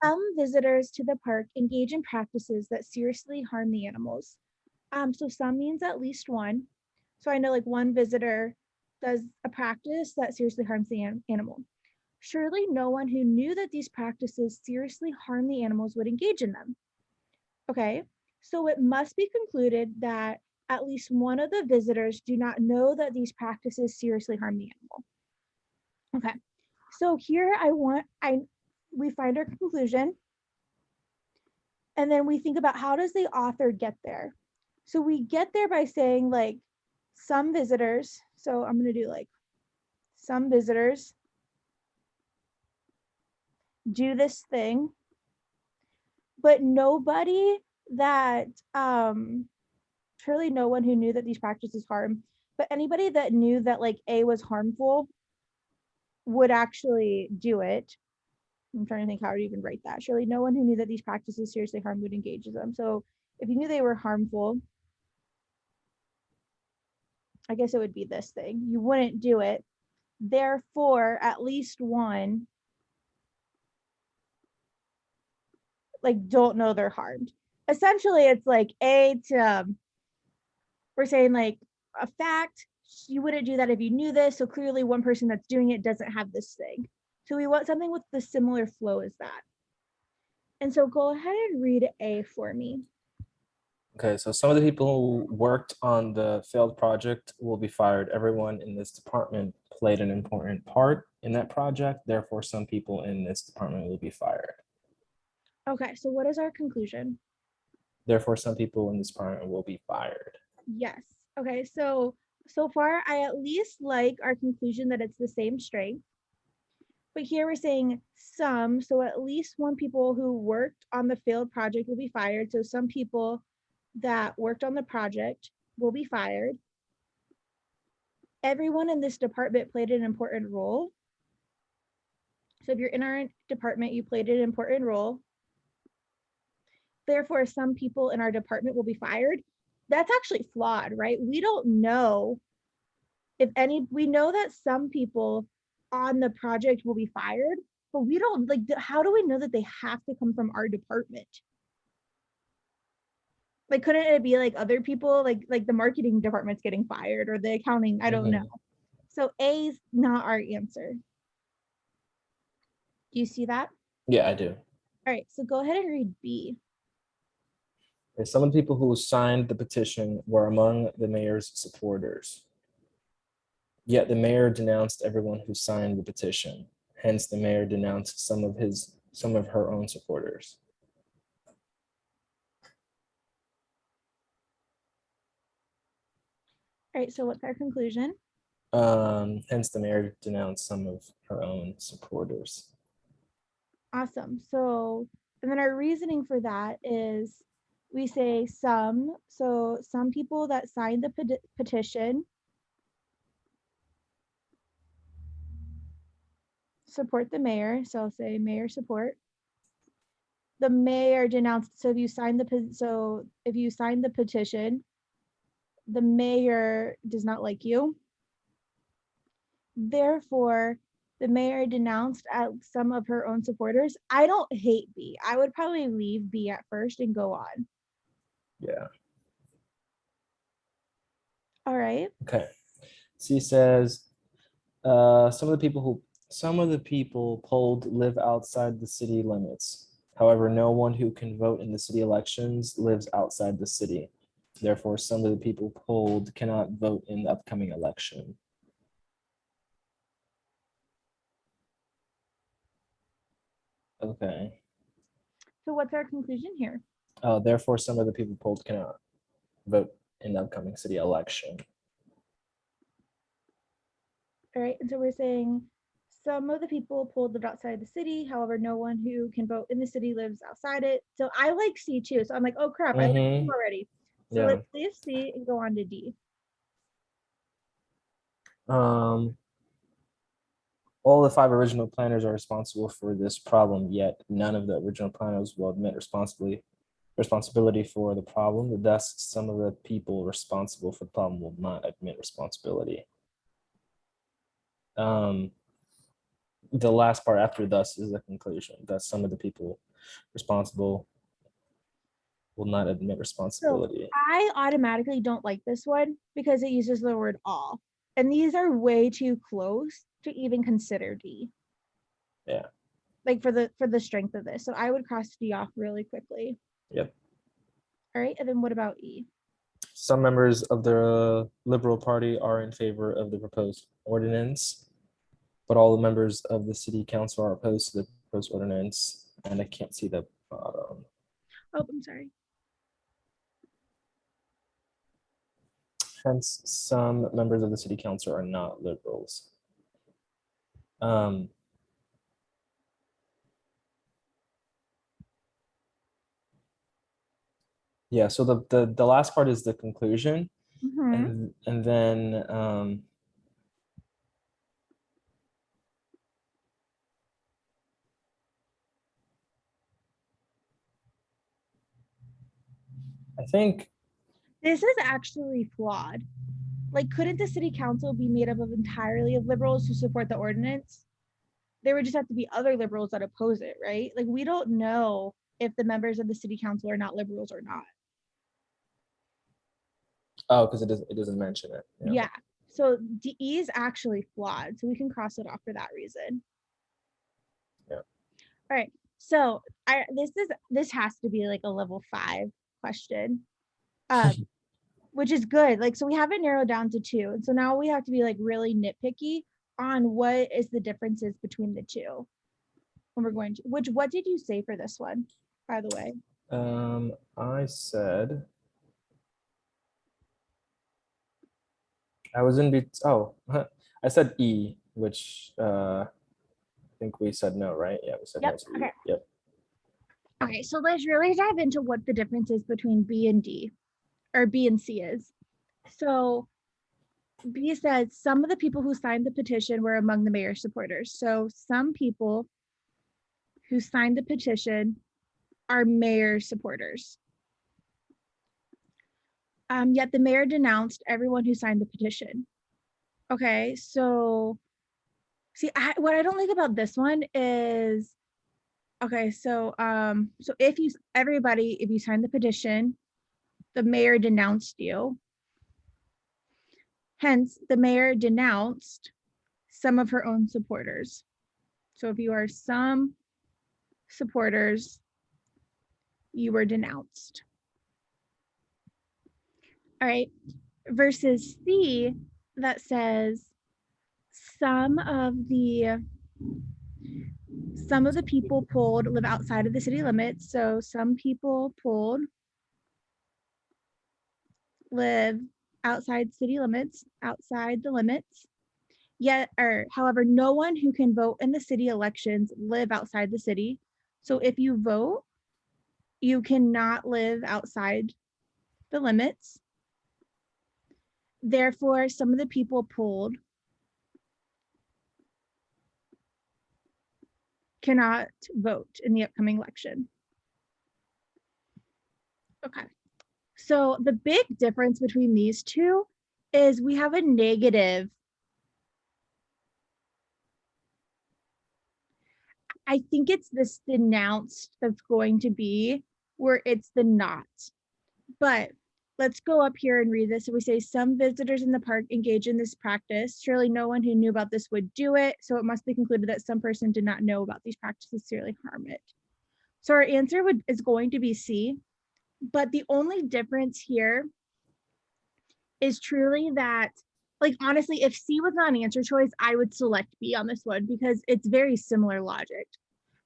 Some visitors to the park engage in practices that seriously harm the animals. So some means at least one. So I know like one visitor does a practice that seriously harms the animal. Surely no one who knew that these practices seriously harm the animals would engage in them. Okay, so it must be concluded that at least one of the visitors do not know that these practices seriously harm the animal. Okay, so here we find our conclusion, and then we think about how does the author get there. So we get there by saying like some visitors, so I'm going to do like some visitors do this thing, but nobody that surely no one who knew that these practices harm, but anybody that knew that like A was harmful would actually do it. I'm trying to think how to even write that. Surely no one who knew that these practices seriously harm would engage in them. So if you knew they were harmful, I guess it would be this thing. You wouldn't do it. Therefore, at least one like don't know they're harmed. Essentially, it's like we're saying like a fact, you wouldn't do that if you knew this. So clearly one person that's doing it doesn't have this thing. So we want something with the similar flow as that. And so go ahead and read A for me. Okay, so some of the people who worked on the failed project will be fired. Everyone in this department played an important part in that project. Therefore, some people in this department will be fired. Okay, so what is our conclusion? Therefore, some people in this department will be fired. Yes. Okay, so far I at least like our conclusion that it's the same strength. But here we're saying some, so at least one people who worked on the failed project will be fired. So some people that worked on the project will be fired. Everyone in this department played an important role. So if you're in our department, you played an important role. Therefore, some people in our department will be fired. That's actually flawed, right? We don't know if any, we know that some people on the project will be fired, but we don't like, how do we know that they have to come from our department? Like, couldn't it be like other people, like the marketing department's getting fired or the accounting? I don't know. So A is not our answer. Do you see that? Yeah, I do. All right, so go ahead and read B. Okay, some of the people who signed the petition were among the mayor's supporters. Yet the mayor denounced everyone who signed the petition. Hence, the mayor denounced some of her own supporters. All right, so what's our conclusion? Hence, the mayor denounced some of her own supporters. Awesome. So, and then our reasoning for that is we say some. So some people that signed the petition support the mayor. So I'll say mayor support. The mayor denounced. So if you sign the petition, the mayor does not like you. Therefore, the mayor denounced some of her own supporters. I don't hate B. I would probably leave B at first and go on. Yeah. All right. Okay. C says, some of the people polled live outside the city limits. However, no one who can vote in the city elections lives outside the city. Therefore, some of the people polled cannot vote in the upcoming election. Okay. So what's our conclusion here? Therefore, some of the people polled cannot vote in the upcoming city election. All right, and so we're saying some of the people polled lived outside the city. However, no one who can vote in the city lives outside it. So I like C too. So I'm like, oh crap, I like C already. So let's leave C and go on to D. All the 5 original planners are responsible for this problem, yet none of the original planners will admit responsibility for the problem. Thus, some of the people responsible for the problem will not admit responsibility. the last part after thus is the conclusion that some of the people responsible will not admit So responsibility. I automatically don't like this one because it uses the word all. And these are way too close to even consider D. Yeah. Like for the strength of this. So I would cross D off really quickly. Yep. All right. And then what about E? Some members of the Liberal Party are in favor of the proposed ordinance, but all the members of the city council are opposed to the proposed ordinance. And I can't see the bottom. Oh, I'm sorry. Hence, some members of the city council are not liberals. Yeah, so the last part is the conclusion, Mm-hmm. and then I think This is actually flawed. Like, couldn't the city council be made up of entirely of liberals who support the ordinance? There would just have to be other liberals that oppose it, right? Like, we don't know if the members of the city council are not liberals or not. oh, because it doesn't mention it. Yeah. Yeah. So DE is actually flawed. So we can cross it off for that reason. Yeah. All right. So this has to be like a level 5 question. Which is good. Like, so we have it narrowed down to 2. And so now we have to be like really nitpicky on what is the differences between the two when we're going to, what did you say for this one, by the way? I said I was in oh, I said E, which I think we said no, right? Yeah, we said no Yep. to E. Okay. Yep. Okay. So let's really dive into what the difference is between B and D, or B and C is. So B says some of the people who signed the petition were among the mayor's supporters. So some people who signed the petition are mayor supporters. Yet the mayor denounced everyone who signed the petition. Okay, so see, what I don't like about this one is, okay, so if you signed the petition, the mayor denounced you. Hence, the mayor denounced some of her own supporters. So if you are some supporters, you were denounced. All right, versus C that says some of the people polled live outside of the city limits. So some people polled live outside city limits, outside the limits. Yet, or however, no one who can vote in the city elections live outside the city. So if you vote, you cannot live outside the limits. Therefore, some of the people polled cannot vote in the upcoming election. Okay. So the big difference between these two is we have a negative. I think it's this denounced that's going to be where it's the not. But let's go up here and read this. So we say some visitors in the park engage in this practice. Surely no one who knew about this would do it. So it must be concluded that some person did not know about these practices seriously harm it. So our answer is going to be C. But the only difference here is truly that, like, honestly, if C was not an answer choice, I would select B on this one because it's very similar logic,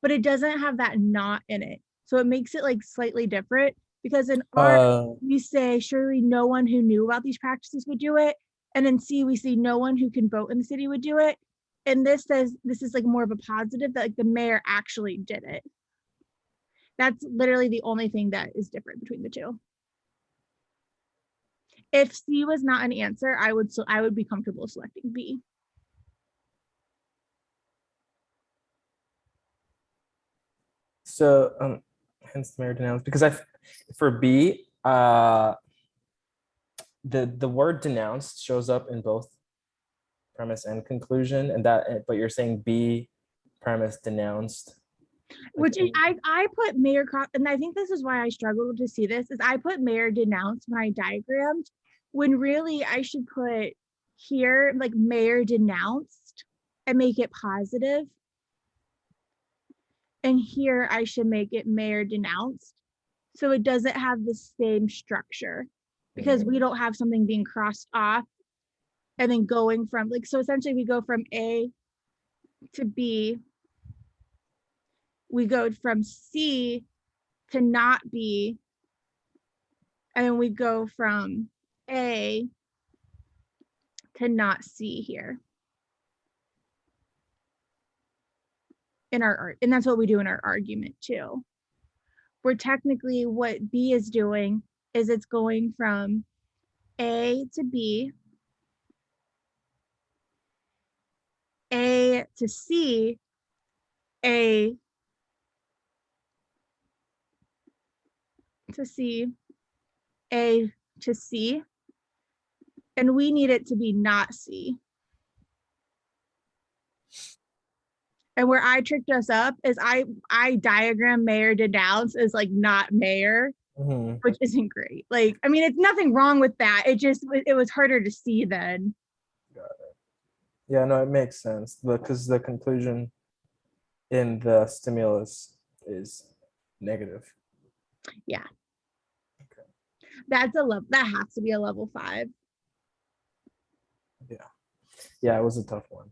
but it doesn't have that not in it. So it makes it like slightly different because in R, we say surely no one who knew about these practices would do it. And in C, we see no one who can vote in the city would do it. And this says this is like more of a positive that like the mayor actually did it. That's literally the only thing that is different between the two. If C was not an answer, I would be comfortable selecting B. So hence the mayor denounced because for B, the word denounced shows up in both premise and conclusion, and that but you're saying B premise denounced. Which Like, I put mayor and I think this is why I struggled to see this, is I put mayor denounced when I diagrammed, when really I should put here like mayor denounced and make it positive. And here I should make it mayor denounced. So it doesn't have the same structure, because we don't have something being crossed off and then going from like, so essentially we go from A to B, we go from C to not B, and then we go from A to not C here in our art. And that's what we do in our argument too. Where technically what B is doing is it's going from A to B, A to C, A to C, A to C, and we need it to be not C. And where I tricked us up is I diagram mayor denounce as like not mayor, which isn't great. Like, I mean, it's nothing wrong with that. It was harder to see then. Got it. Yeah, no, it makes sense because the conclusion in the stimulus is negative. Yeah. Okay. That's a level, that has to be a level 5. Yeah, it was a tough one.